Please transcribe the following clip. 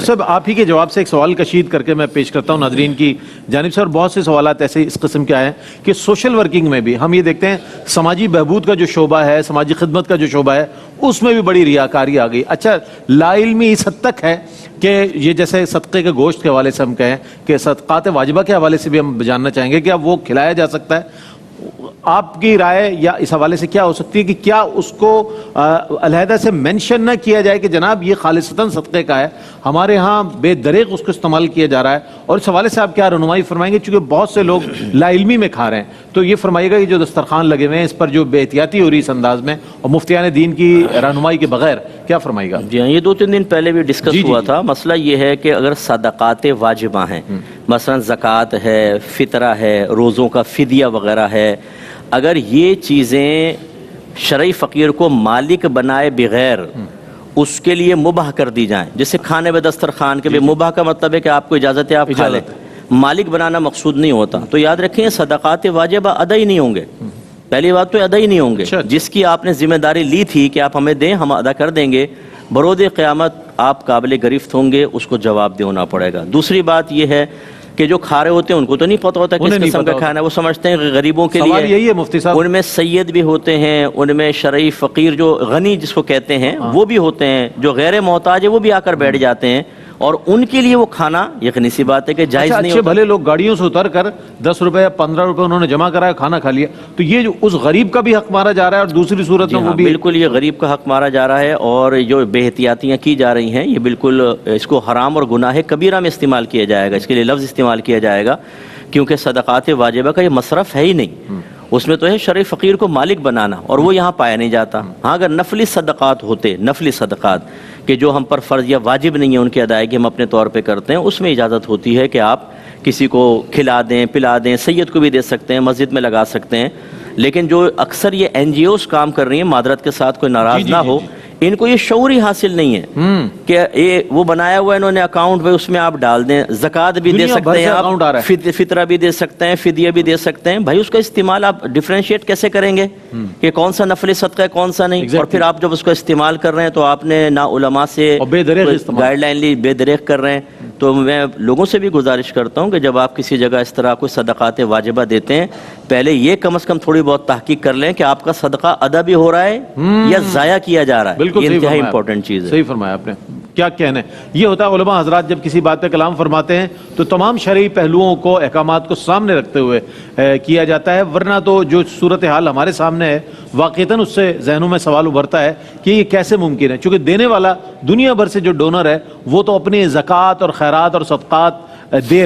صاحب آپ ہی کے جواب سے ایک سوال کشید کر کے میں پیش کرتا ہوں ناظرین کی جانب سے، اور بہت سے سوالات ایسے اس قسم کے آئے ہیں کہ سوشل ورکنگ میں بھی ہم یہ دیکھتے ہیں سماجی بہبود کا جو شعبہ ہے، سماجی خدمت کا جو شعبہ ہے، اس میں بھی بڑی ریاکاری آ گئی. اچھا لا علمی اس حد تک ہے کہ یہ جیسے صدقے کے گوشت کے حوالے سے ہم کہیں کہ صدقات واجبہ کے حوالے سے بھی ہم جاننا چاہیں گے کہ اب وہ کھلایا جا سکتا ہے. آپ کی رائے یا اس حوالے سے کیا ہو سکتی ہے کہ کیا اس کو علیحدہ سے مینشن نہ کیا جائے کہ جناب یہ خالصتاً صدقے کا ہے، ہمارے ہاں بے دریغ اس کو استعمال کیا جا رہا ہے؟ اور اس حوالے سے آپ کیا رہنمائی فرمائیں گے، چونکہ بہت سے لوگ لا علمی میں کھا رہے ہیں، تو یہ فرمائیے گا کہ جو دسترخوان لگے ہوئے ہیں اس پر جو بے احتیاطی ہو رہی اس انداز میں اور مفتیان دین کی رہنمائی کے بغیر، کیا فرمائیے گا؟ جی ہاں، یہ 2-3 دن پہلے بھی ڈسکس ہوا تھا. مسئلہ یہ ہے کہ اگر صدقات واجبہ ہیں، مثلا زکوٰۃ ہے، فطرہ ہے، روزوں کا فدیہ وغیرہ ہے، اگر یہ چیزیں شرعی فقیر کو مالک بنائے بغیر اس کے لیے مباح کر دی جائیں، جیسے کھانے میں دسترخوان کے بھی مباح کا مطلب ہے کہ آپ کو اجازت ہے آپ کھا لیں، مالک بنانا مقصود نہیں ہوتا. تو یاد رکھیں صدقات واجبہ ادا ہی نہیں ہوں گے. پہلی بات تو ادا ہی نہیں ہوں گے. جس کی آپ نے ذمہ داری لی تھی کہ آپ ہمیں دیں، ہم ادا کر دیں گے، برود قیامت آپ قابل گرفت ہوں گے، اس کو جواب دینا پڑے گا. دوسری بات یہ ہے کہ جو کھا رہے ہوتے ہیں ان کو تو نہیں پتہ ہوتا کس قسم کا کھانا ہے، وہ سمجھتے ہیں کہ غریبوں کے لیے. یہی ہے مفتی صاحب، ان میں سید بھی ہوتے ہیں، ان میں شرعی فقیر جو غنی جس کو کہتے ہیں وہ بھی ہوتے ہیں، جو غیر محتاج ہے وہ بھی آ کر بیٹھ جاتے ہیں، اور ان کے لیے وہ کھانا یقینی سی بات ہے کہ جائز نہیں اچھے ہوتا. بھلے لوگ گاڑیوں سے اتر کر 10 روپے یا 15 روپے انہوں نے جمع کرایا، کھانا کھا لیا، تو یہ جو اس غریب کا بھی حق مارا جا رہا ہے، اور دوسری صورت میں وہ بھی بالکل یہ غریب کا حق مارا جا رہا ہے. اور جو بے احتیاطیاں کی جا رہی ہیں یہ بالکل اس کو حرام اور گناہ کبیرہ میں استعمال کیا جائے گا، اس کے لیے لفظ استعمال کیا جائے گا، کیونکہ صدقات واجبہ کا یہ مصرف ہے ہی نہیں. اس میں تو ہے شرعی فقیر کو مالک بنانا، اور وہ یہاں پایا نہیں جاتا. ہاں اگر نفلی صدقات ہوتے، نفلی صدقات کہ جو ہم پر فرض یا واجب نہیں ہے ان کی ادائیگی ہم اپنے طور پہ کرتے ہیں، اس میں اجازت ہوتی ہے کہ آپ کسی کو کھلا دیں، پلا دیں، سید کو بھی دے سکتے ہیں، مسجد میں لگا سکتے ہیں. لیکن جو اکثر یہ NGOs کام کر رہی ہیں، معذرت کے ساتھ کوئی ناراض نہ ہو، ان کو یہ شعور ہی حاصل نہیں ہے کہ یہ وہ بنایا ہوا ہے انہوں نے اکاؤنٹ پہ، اس میں آپ ڈال دیں، زکوٰۃ بھی دے سکتے ہیں آپ، فطرہ بھی دے سکتے ہیں، فدیہ بھی دے سکتے ہیں. بھائی اس کا استعمال آپ ڈیفرینشیٹ کیسے کریں گے کہ کون سا نفلی صدقہ ہے کون سا نہیں؟ اور پھر آپ جب اس کو استعمال کر رہے ہیں تو آپ نے نہ علماء سے گائیڈ لائن لی، بے دریغ کر رہے ہیں. تو میں لوگوں سے بھی گزارش کرتا ہوں کہ جب آپ کسی جگہ اس طرح کوئی صدقات واجبہ دیتے ہیں، پہلے یہ کم از کم تھوڑی بہت تحقیق کر لیں کہ آپ کا صدقہ ادا بھی ہو رہا ہے یا ضائع کیا جا رہا ہے. یہ انتہائی امپورٹنٹ چیز ہے. صحیح فرمایا آپ نے. کیا کہنا ہے، یہ ہوتا ہے علماء حضرات جب کسی بات پہ کلام فرماتے ہیں تو تمام شرعی پہلوؤں کو، احکامات کو سامنے رکھتے ہوئے کیا جاتا ہے، ورنہ تو جو صورتحال ہمارے سامنے ہے واقعتاً اس سے ذہنوں میں سوال ابھرتا ہے کہ یہ کیسے ممکن ہے، چونکہ دینے والا دنیا بھر سے جو ڈونر ہے وہ تو اپنی زکوٰۃ اور خیرات اور صدقات دے